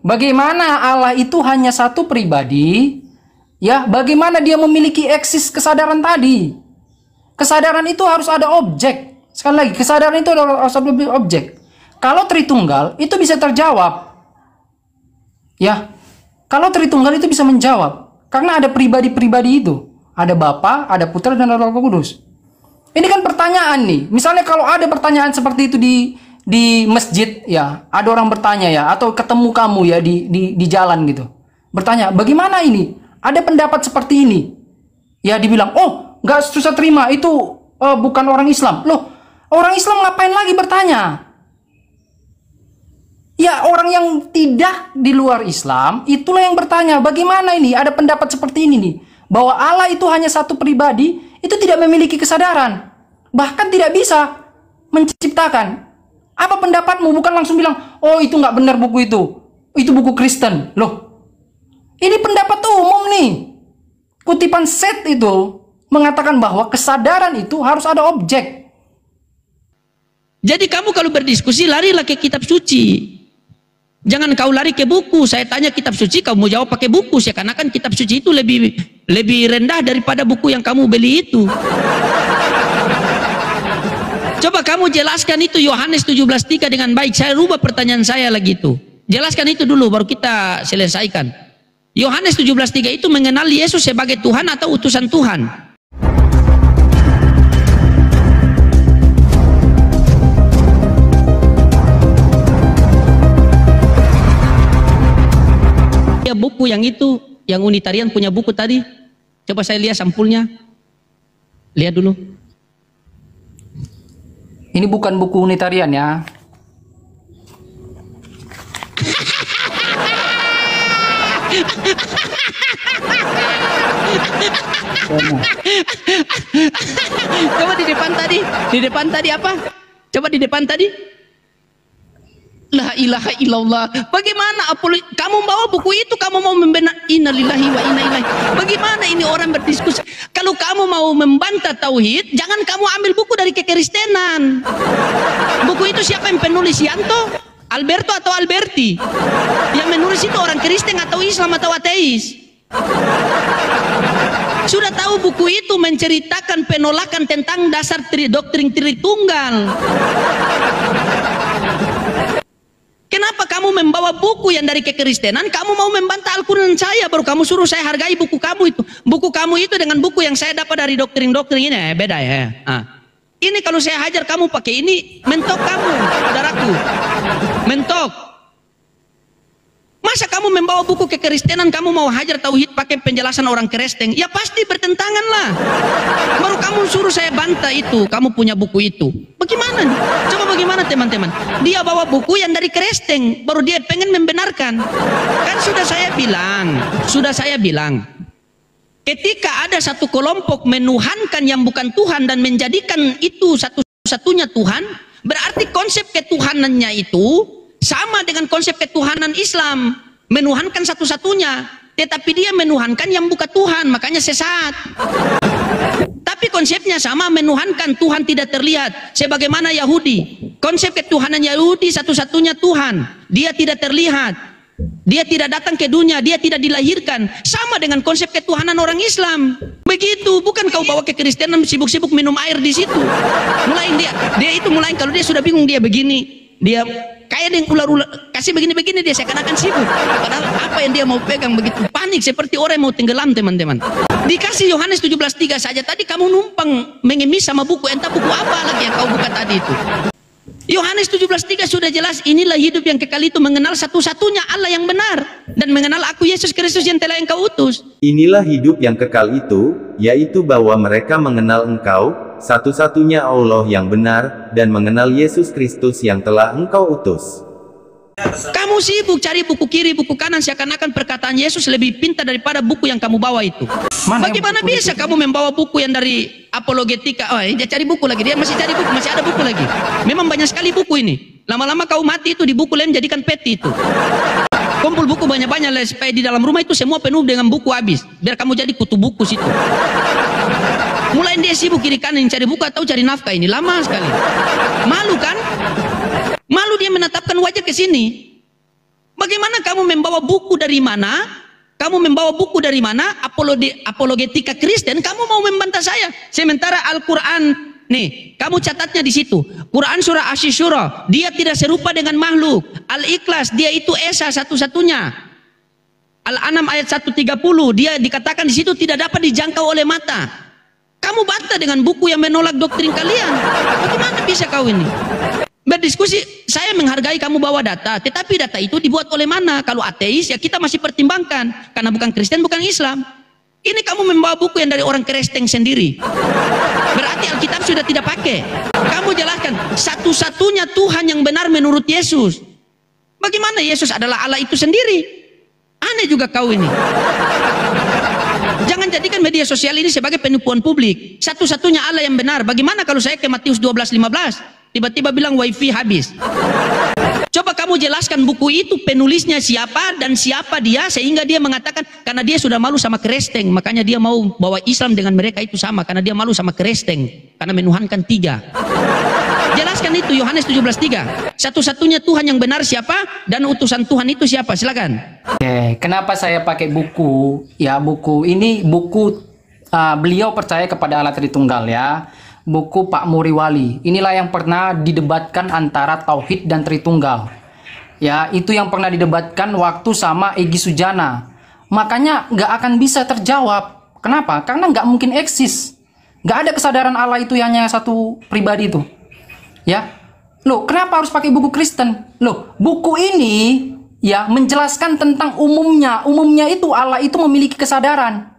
Bagaimana Allah itu hanya satu pribadi? Ya, bagaimana dia memiliki eksis kesadaran tadi? Kesadaran itu harus ada objek. Sekali lagi, kesadaran itu harus ada objek. Kalau Tritunggal itu bisa terjawab. Ya, kalau Tritunggal itu bisa menjawab. Karena ada pribadi-pribadi itu. Ada Bapa, ada Putra, dan ada Roh Kudus. Ini kan pertanyaan nih. Misalnya kalau ada pertanyaan seperti itu di masjid, ya, ada orang bertanya ya, atau ketemu kamu ya di jalan gitu. Bertanya, bagaimana ini? Ada pendapat seperti ini. Ya, dibilang, oh, nggak susah terima, itu bukan orang Islam. Loh, orang Islam ngapain lagi bertanya? Ya, orang yang tidak di luar Islam, itulah yang bertanya, bagaimana ini? Ada pendapat seperti ini nih, bahwa Allah itu hanya satu pribadi, itu tidak memiliki kesadaran. Bahkan tidak bisa menciptakan. Apa pendapatmu? Bukan langsung bilang, oh itu nggak benar buku itu buku Kristen. Loh, ini pendapat umum nih. Kutipan Seth itu mengatakan bahwa kesadaran itu harus ada objek. Jadi kamu kalau berdiskusi larilah ke kitab suci. Jangan kau lari ke buku. Saya tanya kitab suci, kamu mau jawab pakai buku. Seakan-akan kitab suci itu lebih rendah daripada buku yang kamu beli itu. Coba kamu jelaskan itu Yohanes 17:3 dengan baik. Saya rubah pertanyaan saya lagi itu. Jelaskan itu dulu baru kita selesaikan. Yohanes 17:3 itu mengenal Yesus sebagai Tuhan atau utusan Tuhan. Ya, buku yang itu, yang Unitarian punya buku tadi. Coba saya lihat sampulnya. Lihat dulu. Ini bukan buku Unitarian ya. Coba di depan tadi apa? Coba di depan tadi. La ilaha illallah. Bagaimana kamu bawa buku itu, kamu mau membenar innalillahi wa inna ilaihi. Bagaimana ini orang berdiskusi? Kalau kamu mau membantah tauhid, jangan kamu ambil buku dari kekristenan. Buku itu siapa yang penulis? Yanto, Alberto atau Alberti? Yang menulis itu orang Kristen atau Islam atau ateis? Sudah tahu buku itu menceritakan penolakan tentang dasar doktrin Tritunggal. Kenapa kamu membawa buku yang dari kekristenan? Kamu mau membantah Al-Quran saya, baru kamu suruh saya hargai buku kamu itu. Buku kamu itu dengan buku yang saya dapat dari doktrin-doktrin ini beda ya. Ini kalau saya hajar kamu pakai ini, mentok kamu, saudaraku. Mentok. Masa kamu membawa buku kekristenan, kamu mau hajar tauhid pakai penjelasan orang Kristen? Ya pasti bertentangan lah. Baru kamu suruh saya bantah itu, kamu punya buku itu. Bagaimana nih? Coba bagaimana teman-teman? Dia bawa buku yang dari Kristen, baru dia pengen membenarkan. Kan sudah saya bilang, ketika ada satu kelompok menuhankan yang bukan Tuhan dan menjadikan itu satu-satunya Tuhan, berarti konsep ketuhanannya itu sama dengan konsep ketuhanan Islam, menuhankan satu-satunya, tetapi dia menuhankan yang bukan Tuhan, makanya sesat. Tapi konsepnya sama, menuhankan Tuhan tidak terlihat, sebagaimana Yahudi. Konsep ketuhanan Yahudi satu-satunya Tuhan, dia tidak terlihat, dia tidak datang ke dunia, dia tidak dilahirkan, sama dengan konsep ketuhanan orang Islam. Begitu, bukan kau bawa ke Kristenan sibuk-sibuk minum air di situ. Mulai dia itu mulai kalau dia sudah bingung dia begini, dia kayak yang ular-ular kasih begini-begini dia seakan-akan sibuk. Padahal apa yang dia mau pegang begitu panik seperti orang yang mau tenggelam teman-teman. Dikasih Yohanes 17:3 saja tadi kamu numpang mengemis sama buku, entah buku apa lagi yang kau buka tadi itu. Yohanes 17:3 sudah jelas, inilah hidup yang kekal itu mengenal satu-satunya Allah yang benar dan mengenal aku Yesus Kristus yang telah engkau utus. Inilah hidup yang kekal itu, yaitu bahwa mereka mengenal engkau, satu-satunya Allah yang benar, dan mengenal Yesus Kristus yang telah engkau utus. Kamu sibuk cari buku kiri, buku kanan, seakan-akan perkataan Yesus lebih pintar daripada buku yang kamu bawa itu. Bagaimana bisa kamu membawa buku yang dari apologetika? Oh, dia cari buku lagi, dia masih cari buku, masih ada buku lagi. Memang banyak sekali buku ini. Lama-lama kau mati itu di buku lain jadikan peti itu. Kumpul buku banyak-banyak supaya di dalam rumah itu semua penuh dengan buku habis. Biar kamu jadi kutu buku situ. Mulai dia sibuk kiri kanan cari buku atau cari nafkah, ini lama sekali. Malu kan? Malu dia menatapkan wajah ke sini. Bagaimana kamu membawa buku dari mana? Kamu membawa buku dari mana? Apologetika Kristen, kamu mau membantah saya. Sementara Al-Quran, nih, kamu catatnya di situ. Quran surah Asy-Syura, dia tidak serupa dengan makhluk. Al-Ikhlas, dia itu esa satu-satunya. Al-An'am ayat 130, dia dikatakan di situ tidak dapat dijangkau oleh mata. Kamu bantah dengan buku yang menolak doktrin kalian. Bagaimana bisa kau ini? Berdiskusi, saya menghargai kamu bawa data, tetapi data itu dibuat oleh mana? Kalau ateis ya kita masih pertimbangkan, karena bukan Kristen, bukan Islam. Ini kamu membawa buku yang dari orang Kristen sendiri. Berarti Alkitab sudah tidak pakai. Kamu jelaskan, satu-satunya Tuhan yang benar menurut Yesus. Bagaimana Yesus adalah Allah itu sendiri? Aneh juga kau ini. Jangan jadikan media sosial ini sebagai penipuan publik. Satu-satunya Allah yang benar. Bagaimana kalau saya ke Matius 12:15? Tiba-tiba bilang wifi habis. Coba kamu jelaskan buku itu penulisnya siapa dan siapa dia, sehingga dia mengatakan karena dia sudah malu sama Kristen, makanya dia mau bawa Islam dengan mereka itu sama, karena dia malu sama Kristen, karena menuhankan 3. Jelaskan itu Yohanes 17:3. Satu-satunya Tuhan yang benar siapa dan utusan Tuhan itu siapa? Silakan. Oke, kenapa saya pakai buku? Ya, buku ini buku beliau percaya kepada Allah Tritunggal ya. Buku Pak Muriwali. Inilah yang pernah didebatkan antara Tauhid dan Tritunggal. Ya, itu yang pernah didebatkan waktu sama Egy Sujana. Makanya nggak akan bisa terjawab. Kenapa? Karena nggak mungkin eksis. Nggak ada kesadaran Allah itu yang hanya satu pribadi itu. Ya, loh, kenapa harus pakai buku Kristen? Loh, buku ini ya menjelaskan tentang umumnya. Umumnya itu Allah itu memiliki kesadaran.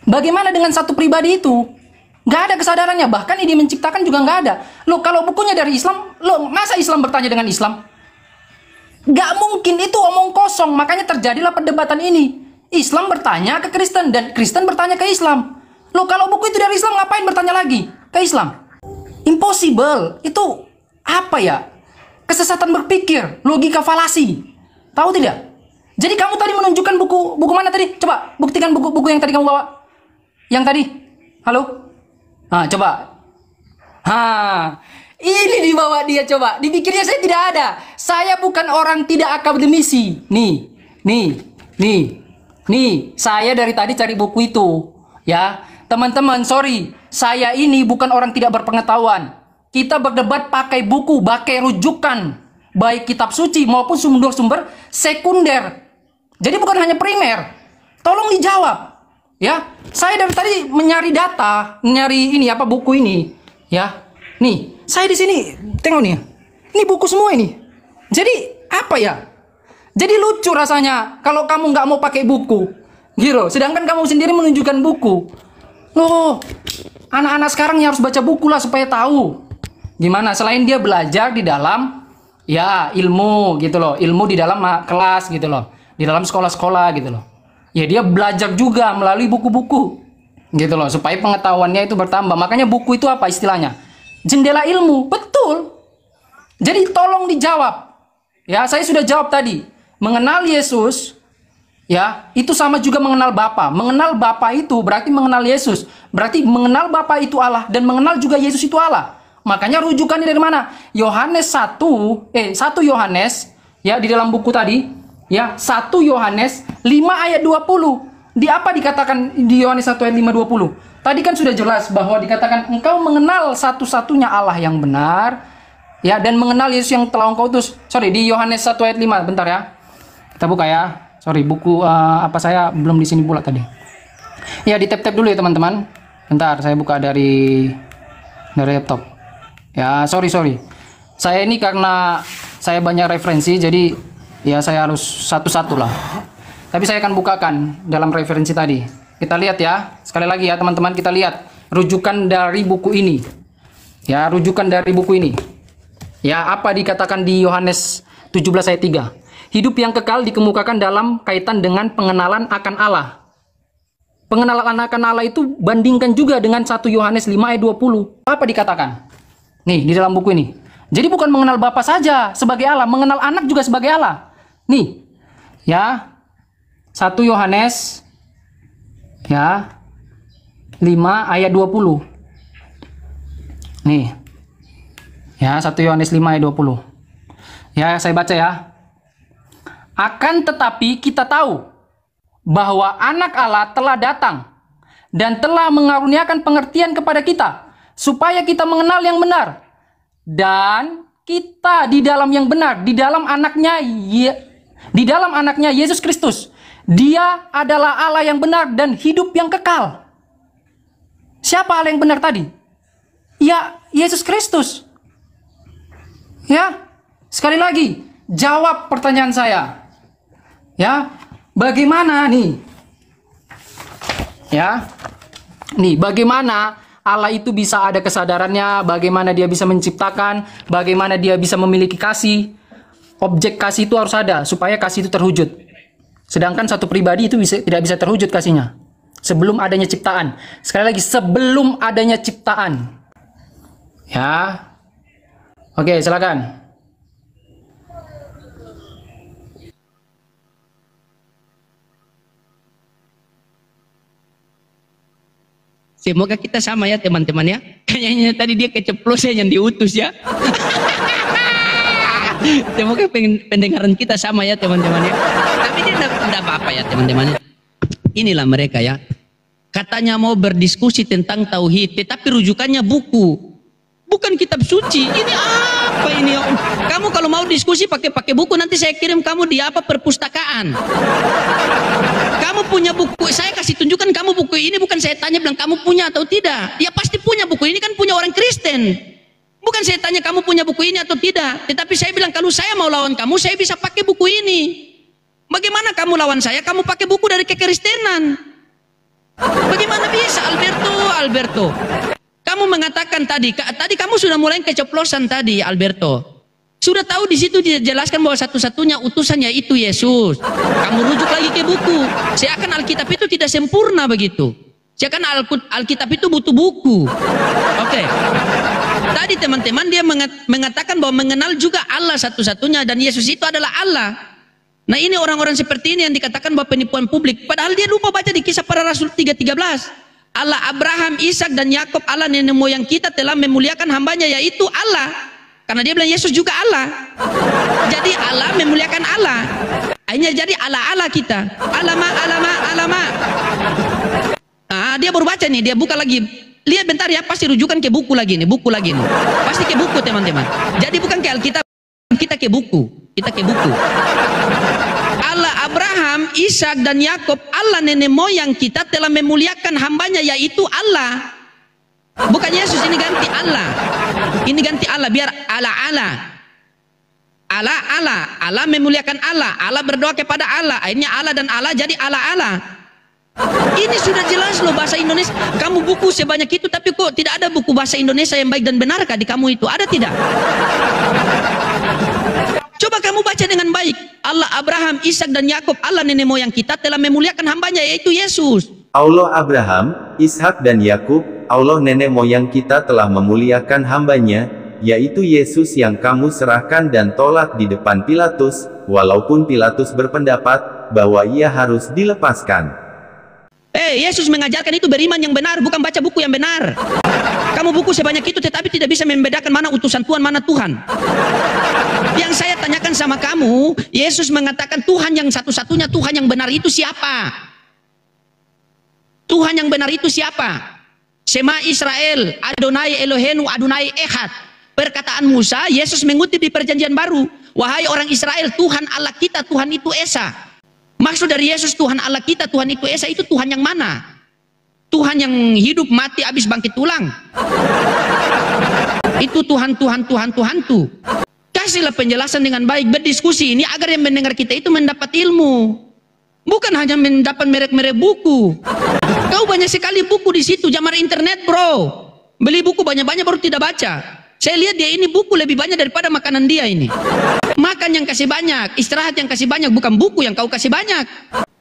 Bagaimana dengan satu pribadi itu? Nggak ada kesadarannya, bahkan ini menciptakan juga nggak ada. Loh, kalau bukunya dari Islam, loh, masa Islam bertanya dengan Islam? Nggak mungkin, itu omong kosong. Makanya terjadilah perdebatan ini. Islam bertanya ke Kristen dan Kristen bertanya ke Islam. Loh, kalau buku itu dari Islam, ngapain bertanya lagi ke Islam? Impossible. Itu apa ya? Kesesatan berpikir, logika falasi. Tahu tidak? Jadi kamu tadi menunjukkan buku mana tadi? Coba buktikan buku-buku yang tadi kamu bawa. Yang tadi. Halo? Nah, coba. Ini dibawa dia, coba. Dipikirnya saya tidak ada. Saya bukan orang tidak akademisi. Nih. Saya dari tadi cari buku itu. Ya, teman-teman, sorry. Saya ini bukan orang tidak berpengetahuan. Kita berdebat pakai buku, pakai rujukan. Baik kitab suci maupun sumber-sumber sekunder. Jadi bukan hanya primer. Tolong dijawab. Ya, saya dari tadi mencari data, nyari ini apa buku ini, ya. Nih, saya di sini tengok nih. Ini buku semua ini. Jadi apa ya? Jadi lucu rasanya kalau kamu nggak mau pakai buku, gitu. Sedangkan kamu sendiri menunjukkan buku. Loh, anak-anak sekarang yang harus baca buku lah supaya tahu gimana. Selain dia belajar di dalam ya ilmu gitu loh, ilmu di dalam kelas gitu loh, di dalam sekolah-sekolah gitu loh. Ya dia belajar juga melalui buku-buku gitu loh, supaya pengetahuannya itu bertambah. Makanya buku itu apa istilahnya? Jendela ilmu. Betul. Jadi tolong dijawab. Ya, saya sudah jawab tadi. Mengenal Yesus ya, itu sama juga mengenal Bapa. Mengenal Bapa itu berarti mengenal Yesus. Berarti mengenal Bapa itu Allah dan mengenal juga Yesus itu Allah. Makanya rujukannya dari mana? Yohanes 1 Yohanes ya, di dalam buku tadi. Ya, 1 Yohanes 5 ayat 20. Di apa dikatakan di Yohanes 1 ayat 5:20? Tadi kan sudah jelas bahwa dikatakan engkau mengenal satu-satunya Allah yang benar, ya, dan mengenal Yesus yang telah engkau utus. Sorry, di Yohanes 1 ayat 5, bentar ya. Kita buka ya. Sorry, buku apa saya belum di sini pula tadi. Ya, di tap-tap dulu ya, teman-teman. Bentar, saya buka dari laptop. Ya, sorry. Saya ini karena saya banyak referensi, jadi ya saya harus satu-satu lah. Tapi saya akan bukakan dalam referensi tadi. Kita lihat ya. Sekali lagi ya teman-teman, kita lihat rujukan dari buku ini. Ya, rujukan dari buku ini. Ya, apa dikatakan di Yohanes 17 ayat 3. Hidup yang kekal dikemukakan dalam kaitan dengan pengenalan akan Allah. Pengenalan akan Allah itu bandingkan juga dengan 1 Yohanes 5 ayat 20. Apa dikatakan? Nih, di dalam buku ini. Jadi bukan mengenal Bapa saja sebagai Allah, mengenal anak juga sebagai Allah. Nih, ya, 1 Yohanes ya 5 ayat 20. Nih, ya, 1 Yohanes 5 ayat 20. Ya, saya baca ya. Akan tetapi kita tahu bahwa anak Allah telah datang dan telah mengaruniakan pengertian kepada kita, supaya kita mengenal yang benar. Dan kita di dalam yang benar, di dalam anaknya Yesus Kristus. Dia adalah Allah yang benar dan hidup yang kekal. Siapa Allah yang benar tadi? Ya, Yesus Kristus. Ya, sekali lagi, jawab pertanyaan saya. Ya, bagaimana nih? Ya, nih bagaimana Allah itu bisa ada kesadarannya, bagaimana dia bisa menciptakan, bagaimana dia bisa memiliki kasih. Objek kasih itu harus ada supaya kasih itu terwujud. Sedangkan satu pribadi itu tidak bisa terwujud kasihnya sebelum adanya ciptaan. Sekali lagi, sebelum adanya ciptaan. Ya. Oke, silakan. Semoga kita sama ya teman-teman ya. Kayaknya tadi dia keceplosan yang diutus ya. Semoga pendengaran kita sama ya teman-teman ya. Tapi dia tidak apa-apa ya teman-teman. Inilah mereka ya. Katanya mau berdiskusi tentang tauhid, tetapi rujukannya buku. Bukan kitab suci. Ini apa ini? Kamu kalau mau diskusi pakai buku, nanti saya kirim kamu di perpustakaan. Kamu punya buku, saya kasih tunjukkan kamu buku ini, bukan saya tanya bilang kamu punya atau tidak. Ya pasti punya buku ini, kan punya orang Kristen. Bukan saya tanya kamu punya buku ini atau tidak, tetapi saya bilang kalau saya mau lawan kamu, saya bisa pakai buku ini. Bagaimana kamu lawan saya? Kamu pakai buku dari kekristenan. Bagaimana bisa, Alberto? Kamu mengatakan tadi kamu sudah mulai keceplosan tadi, Alberto. Sudah tahu di situ dijelaskan bahwa satu-satunya utusannya itu Yesus. Kamu rujuk lagi ke buku. Seakan Alkitab itu tidak sempurna begitu. Seakan Alkitab itu butuh buku. Oke. Tadi teman-teman dia mengatakan bahwa mengenal juga Allah satu-satunya dan Yesus itu adalah Allah. Nah ini orang-orang seperti ini yang dikatakan bahwa penipuan publik. Padahal dia lupa baca di Kisah Para Rasul 3:13. Allah Abraham, Ishak dan Yakub, Allah nenek moyang kita telah memuliakan hambanya, yaitu Allah. Karena dia bilang Yesus juga Allah. Jadi Allah memuliakan Allah. Akhirnya jadi Allah kita. Alama. Dia baru baca nih, dia buka lagi. Lihat bentar ya, pasti rujukan ke buku lagi nih, Pasti ke buku teman-teman. Jadi bukan ke Alkitab, kita ke buku. Allah Abraham, Ishak dan Yakub, Allah nenek moyang kita telah memuliakan hambanya, yaitu Allah. Bukan Yesus, ini ganti Allah. Ini ganti Allah biar Allah memuliakan Allah. Allah berdoa kepada Allah. Akhirnya Allah dan Allah jadi Allah. Ini sudah jelas loh bahasa Indonesia. Kamu buku sebanyak itu tapi kok tidak ada buku bahasa Indonesia yang baik dan benarkah di kamu itu? Ada tidak? Coba kamu baca dengan baik. Allah Abraham, Ishak dan Yakub, Allah nenek moyang kita telah memuliakan hambanya, yaitu Yesus. Allah Abraham, Ishak dan Yakub, Allah nenek moyang kita telah memuliakan hambanya, yaitu Yesus yang kamu serahkan dan tolak di depan Pilatus, walaupun Pilatus berpendapat bahwa ia harus dilepaskan. Yesus mengajarkan itu beriman yang benar, bukan baca buku yang benar. Kamu buku sebanyak itu tetapi tidak bisa membedakan mana utusan Tuhan, mana Tuhan. Yang saya tanyakan sama kamu, Yesus mengatakan Tuhan yang satu-satunya, Tuhan yang benar itu siapa? Tuhan yang benar itu siapa? Shema Israel, Adonai Elohenu, Adonai Echad. Perkataan Musa, Yesus mengutip di Perjanjian Baru. Wahai orang Israel, Tuhan Allah kita, Tuhan itu Esa. Maksud dari Yesus Tuhan Allah kita, Tuhan itu Esa, itu Tuhan yang mana? Tuhan yang hidup, mati, habis bangkit tulang. Itu Tuhan tuh. Kasihlah penjelasan dengan baik, berdiskusi ini agar yang mendengar kita itu mendapat ilmu. Bukan hanya mendapat merek-merek buku. Kau banyak sekali buku di situ, zaman internet bro. Beli buku banyak-banyak baru tidak baca. Saya lihat dia ini buku lebih banyak daripada makanan dia ini. Makan yang kasih banyak, istirahat yang kasih banyak, bukan buku yang kau kasih banyak.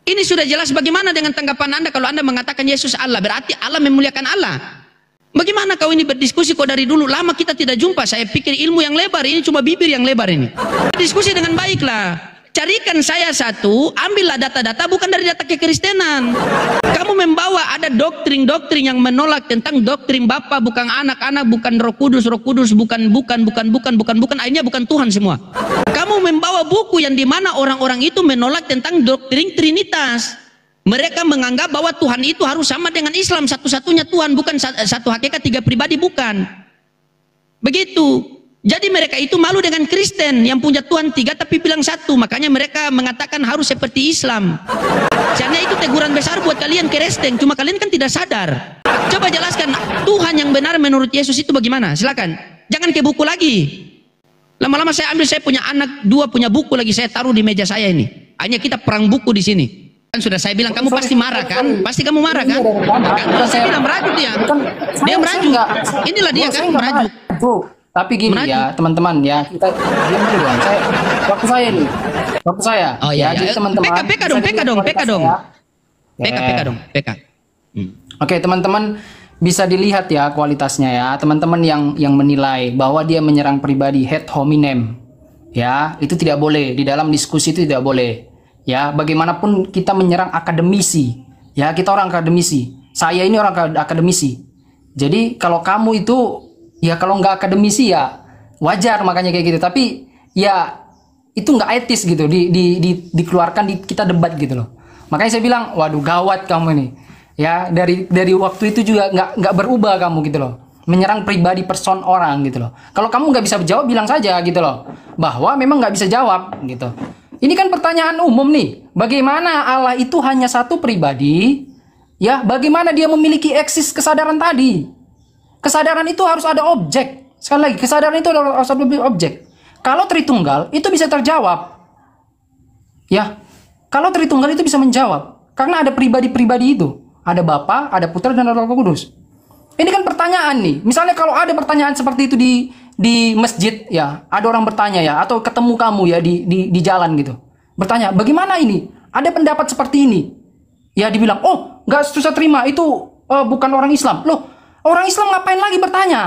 Ini sudah jelas. Bagaimana dengan tanggapan Anda kalau Anda mengatakan Yesus Allah, berarti Allah memuliakan Allah. Bagaimana kau ini berdiskusi kok dari dulu lama kita tidak jumpa? Saya pikir ilmu yang lebar, ini cuma bibir yang lebar ini. Diskusi dengan baiklah. Carikan saya satu, ambillah data-data bukan dari data kekristenan. Kamu membawa ada doktrin-doktrin yang menolak tentang doktrin Bapa bukan anak-anak, bukan Roh Kudus, bukan, akhirnya bukan Tuhan semua. Kamu membawa buku yang dimana orang-orang itu menolak tentang doktrin Trinitas. Mereka menganggap bahwa Tuhan itu harus sama dengan Islam, satu-satunya Tuhan, bukan satu hakikat tiga pribadi, bukan. Begitu. Jadi mereka itu malu dengan Kristen yang punya Tuhan tiga tapi bilang satu. Makanya mereka mengatakan harus seperti Islam. Karena itu teguran besar buat kalian Kristen. Cuma kalian kan tidak sadar. Coba jelaskan Tuhan yang benar menurut Yesus itu bagaimana? Silakan. Jangan ke buku lagi. Lama-lama saya ambil, saya punya anak dua punya buku lagi, saya taruh di meja saya ini. Hanya kita perang buku di sini. Kan sudah saya bilang kamu pasti marah kan? Pasti kamu marah kan? Kan saya bilang merajuk dia. Dia merajuk. Inilah dia kan merajuk. Tapi gini ya teman-teman ya, kita diam dulu dong. Waktu saya nih, waktu saya. Oh iya, jadi teman-teman. PK dong. Oke teman-teman, bisa dilihat ya kualitasnya ya. Teman-teman yang menilai bahwa dia menyerang pribadi ad hominem, ya itu tidak boleh di dalam diskusi, itu tidak boleh. Ya bagaimanapun kita menyerang akademisi, ya kita orang akademisi. Saya ini orang akademisi. Jadi kalau kamu itu ya kalau nggak akademisi ya wajar makanya kayak gitu, tapi ya itu nggak etis gitu dikeluarkan kita debat gitu loh. Makanya saya bilang waduh gawat kamu ini ya, dari waktu itu juga nggak berubah kamu gitu loh, menyerang pribadi person orang gitu loh. Kalau kamu nggak bisa jawab bilang saja gitu loh bahwa memang nggak bisa jawab gitu. Ini kan pertanyaan umum nih, bagaimana Allah itu hanya satu pribadi, ya bagaimana dia memiliki eksis kesadaran tadi. Kesadaran itu harus ada objek. Sekali lagi, kesadaran itu harus ada objek. Kalau Tritunggal itu bisa terjawab. Ya. Kalau Tritunggal itu bisa menjawab. Karena ada pribadi-pribadi itu. Ada Bapa, ada Putra, dan ada Roh Kudus. Ini kan pertanyaan nih. Misalnya kalau ada pertanyaan seperti itu di masjid ya, ada orang bertanya ya, atau ketemu kamu ya di jalan gitu. Bertanya, bagaimana ini? Ada pendapat seperti ini. Ya dibilang, oh nggak susah terima, itu bukan orang Islam. Loh, orang Islam ngapain lagi bertanya?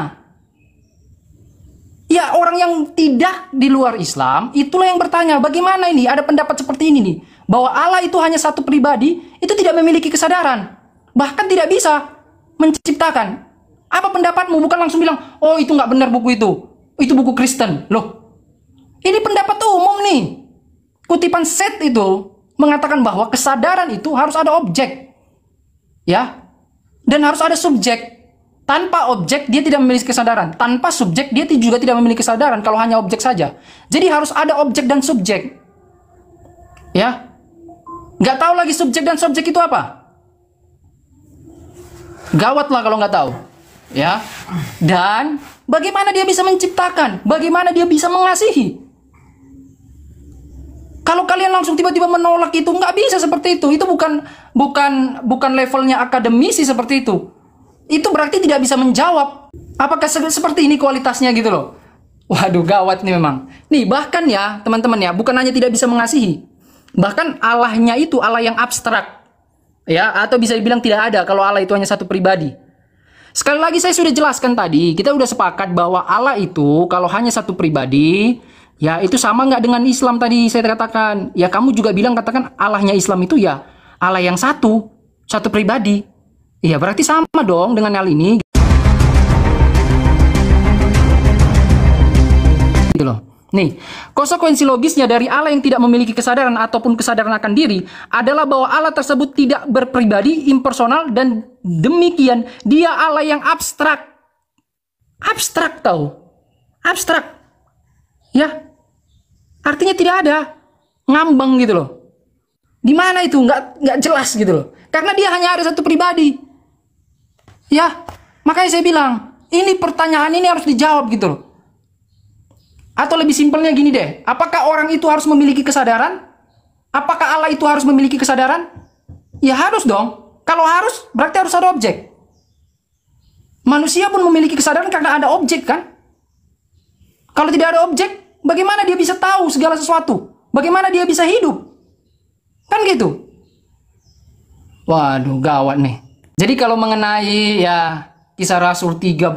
Ya orang yang tidak di luar Islam itulah yang bertanya, bagaimana ini ada pendapat seperti ini nih, bahwa Allah itu hanya satu pribadi, itu tidak memiliki kesadaran, bahkan tidak bisa menciptakan. Apa pendapatmu? Bukan langsung bilang, oh itu nggak benar buku itu buku Kristen. Loh, ini pendapat umum nih. Kutipan Seth itu mengatakan bahwa kesadaran itu harus ada objek, ya, dan harus ada subjek. Tanpa objek dia tidak memiliki kesadaran. Tanpa subjek dia juga tidak memiliki kesadaran kalau hanya objek saja. Jadi harus ada objek dan subjek. Ya. Nggak tahu lagi subjek dan subjek itu apa? Gawat lah kalau nggak tahu. Ya. Dan bagaimana dia bisa menciptakan? Bagaimana dia bisa mengasihi? Kalau kalian langsung tiba-tiba menolak itu, nggak bisa seperti itu. Itu bukan levelnya akademisi seperti itu. Itu berarti tidak bisa menjawab. Apakah seperti ini kualitasnya gitu loh. Waduh gawat nih memang. Nih bahkan ya teman-teman ya, bukan hanya tidak bisa mengasihi, bahkan Allahnya itu Allah yang abstrak. Ya, atau bisa dibilang tidak ada kalau Allah itu hanya satu pribadi. Sekali lagi saya sudah jelaskan tadi, kita sudah sepakat bahwa Allah itu kalau hanya satu pribadi, ya itu sama nggak dengan Islam tadi saya katakan. Ya kamu juga bilang katakan Allahnya Islam itu ya Allah yang satu pribadi. Iya berarti sama dong dengan hal ini gitu loh. Nih, konsekuensi logisnya dari Allah yang tidak memiliki kesadaran ataupun kesadaran akan diri adalah bahwa Allah tersebut tidak berpribadi, impersonal, dan demikian dia Allah yang abstrak. Abstrak tahu? Abstrak. Ya. Artinya tidak ada. Ngambang gitu loh. Di mana itu? Nggak jelas gitu loh. Karena dia hanya ada satu pribadi. Ya, makanya saya bilang, ini pertanyaan ini harus dijawab gitu loh. Atau lebih simpelnya gini deh, apakah orang itu harus memiliki kesadaran? Apakah Allah itu harus memiliki kesadaran? Ya harus dong. Kalau harus, berarti harus ada objek. Manusia pun memiliki kesadaran karena ada objek kan? Kalau tidak ada objek, bagaimana dia bisa tahu segala sesuatu? Bagaimana dia bisa hidup? Kan gitu. Waduh, gawat nih. Jadi kalau mengenai ya Kisah Rasul 13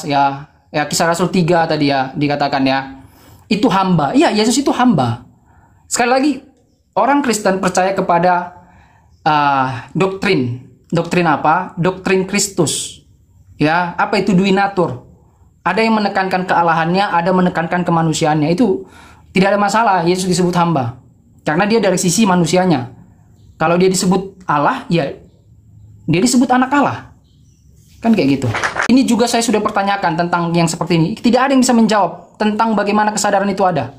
ya Kisah Rasul 3 tadi ya dikatakan ya, itu hamba. Iya, Yesus itu hamba. Sekali lagi, orang Kristen percaya kepada doktrin. Doktrin apa? Doktrin Kristus. Ya, apa itu duinatur? Ada yang menekankan kealahannya, ada menekankan kemanusiaannya. Itu Tidak ada masalah Yesus disebut hamba. Karena dia dari sisi manusianya. Kalau dia disebut Allah, ya dia disebut anak Allah. Kan kayak gitu. Ini juga saya sudah pertanyakan tentang yang seperti ini. Tidak ada yang bisa menjawab tentang bagaimana kesadaran itu ada.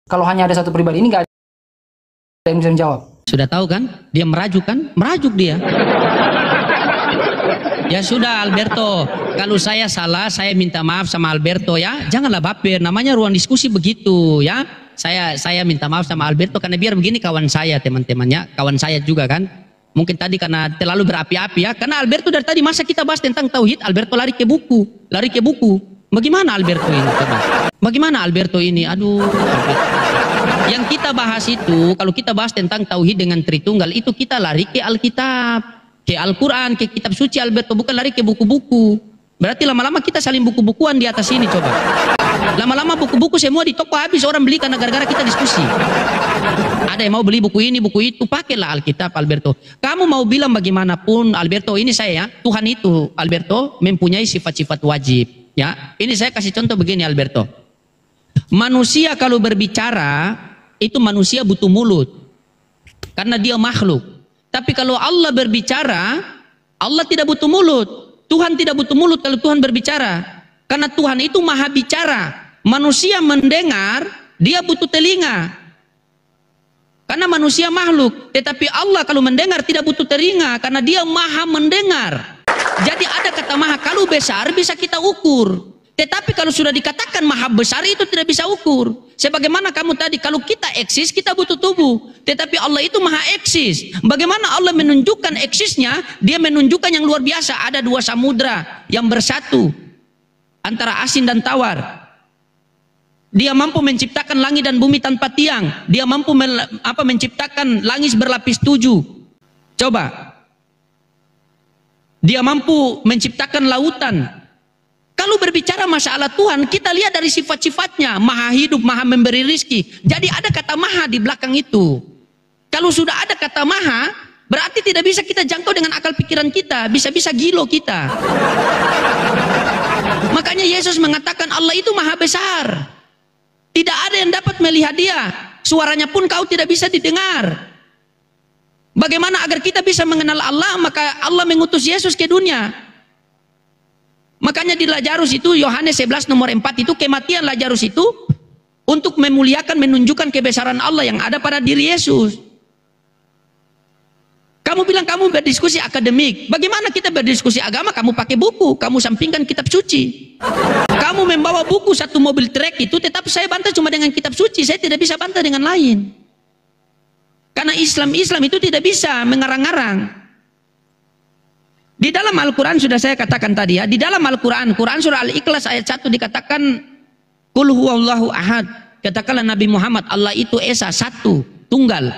Kalau hanya ada satu pribadi, ini nggak ada yang bisa menjawab. Sudah tahu kan? Dia merajuk kan? Merajuk dia. Ya sudah Alberto, kalau saya salah, saya minta maaf sama Alberto ya. Janganlah baper, namanya ruang diskusi begitu ya. Saya minta maaf sama Alberto karena biar begini kawan saya teman-temannya, kawan saya juga kan. Mungkin tadi karena terlalu berapi-api ya. Karena Alberto dari tadi masa kita bahas tentang tauhid, Alberto lari ke buku. Bagaimana Alberto ini? Coba. Bagaimana Alberto ini? Aduh, Alberto. Yang kita bahas itu, kalau kita bahas tentang tauhid dengan Tritunggal, itu kita lari ke Alkitab, ke Al-Quran, ke kitab suci Alberto, bukan lari ke buku-buku. Berarti lama-lama kita saling buku-bukuan di atas ini coba. Lama-lama buku-buku semua di toko habis, orang beli karena gara-gara kita diskusi. Ada yang mau beli buku ini, buku itu, pakailah Alkitab Alberto. Kamu mau bilang bagaimanapun Alberto, ini saya ya, Tuhan itu Alberto mempunyai sifat-sifat wajib. Ya, ini saya kasih contoh begini Alberto. Manusia kalau berbicara itu manusia butuh mulut karena dia makhluk. Tapi kalau Allah berbicara, Allah tidak butuh mulut. Tuhan tidak butuh mulut kalau Tuhan berbicara. Karena Tuhan itu maha bicara. Manusia mendengar, dia butuh telinga. Karena manusia makhluk. Tetapi Allah kalau mendengar tidak butuh telinga. Karena dia maha mendengar. Jadi ada kata maha, kalau besar bisa kita ukur. Tetapi kalau sudah dikatakan maha besar itu tidak bisa ukur. Sebagaimana kamu tadi, kalau kita eksis kita butuh tubuh. Tetapi Allah itu maha eksis. Bagaimana Allah menunjukkan eksisnya? Dia menunjukkan yang luar biasa. Ada dua samudra yang bersatu antara asin dan tawar. Dia mampu menciptakan langit dan bumi tanpa tiang. Dia mampu menciptakan langit berlapis 7. Coba. Dia mampu menciptakan lautan. Kalau berbicara masalah Tuhan, kita lihat dari sifat-sifatnya. Maha hidup, maha memberi rizki. Jadi ada kata maha di belakang itu. Kalau sudah ada kata maha, berarti tidak bisa kita jangkau dengan akal pikiran kita. Bisa-bisa gilo kita. Makanya Yesus mengatakan Allah itu maha besar. Tidak ada yang dapat melihat dia. Suaranya pun kau tidak bisa didengar. Bagaimana agar kita bisa mengenal Allah? Maka Allah mengutus Yesus ke dunia. Makanya di Lazarus itu, Yohanes 11 nomor 4 itu, kematian Lazarus itu untuk memuliakan, menunjukkan kebesaran Allah yang ada pada diri Yesus. Kamu bilang kamu berdiskusi akademik. Bagaimana kita berdiskusi agama? Kamu pakai buku, kamu sampingkan kitab suci. Kamu membawa buku satu mobil trek itu, tetap saya bantah cuma dengan kitab suci. Saya tidak bisa bantah dengan lain. Karena Islam itu tidak bisa mengarang-arang. Di dalam Al-Quran sudah saya katakan tadi ya. Di dalam Al-Quran, Quran surah Al-Ikhlas ayat 1 dikatakan Qul huwallahu ahad. Katakanlah Nabi Muhammad, Allah itu esa, satu, tunggal.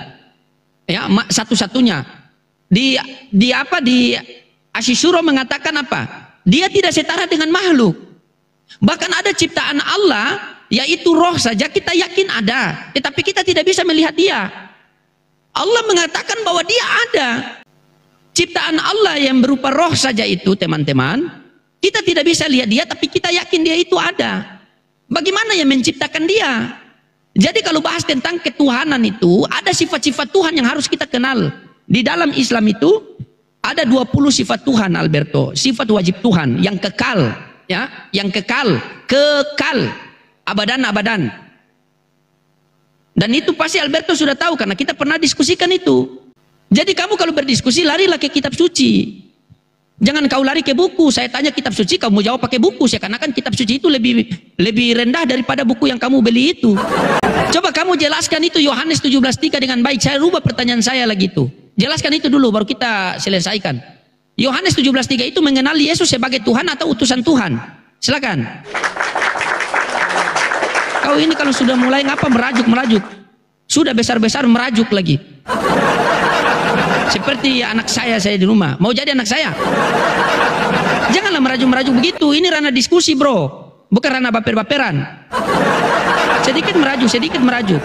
Ya, satu-satunya. Di Asy-Syura mengatakan apa? Dia tidak setara dengan makhluk. Bahkan ada ciptaan Allah, yaitu roh saja kita yakin ada. Tetapi kita tidak bisa melihat dia. Allah mengatakan bahwa dia ada. Ciptaan Allah yang berupa roh saja itu teman-teman, kita tidak bisa lihat dia, tapi kita yakin dia itu ada. Bagaimana yang menciptakan dia? Jadi kalau bahas tentang ketuhanan itu, ada sifat-sifat Tuhan yang harus kita kenal. Di dalam Islam itu ada 20 sifat Tuhan Alberto, sifat wajib Tuhan yang kekal, ya, yang kekal, abadan. Dan itu pasti Alberto sudah tahu karena kita pernah diskusikan itu. Jadi kamu kalau berdiskusi larilah ke kitab suci. Jangan kau lari ke buku. Saya tanya kitab suci, kamu jawab pakai buku. Seakan-akan kitab suci itu lebih rendah daripada buku yang kamu beli itu. Coba kamu jelaskan itu Yohanes 17:3 dengan baik. Saya rubah pertanyaan saya lagi itu. Jelaskan itu dulu baru kita selesaikan. Yohanes 17:3 itu mengenal Yesus sebagai Tuhan atau utusan Tuhan. Silakan. Kau ini kalau sudah mulai ngapa merajuk. Sudah besar-besar merajuk lagi. Seperti anak saya di rumah. Mau jadi anak saya? Janganlah merajuk-merajuk begitu. Ini ranah diskusi bro. Bukan ranah baper-baperan. Sedikit merajuk.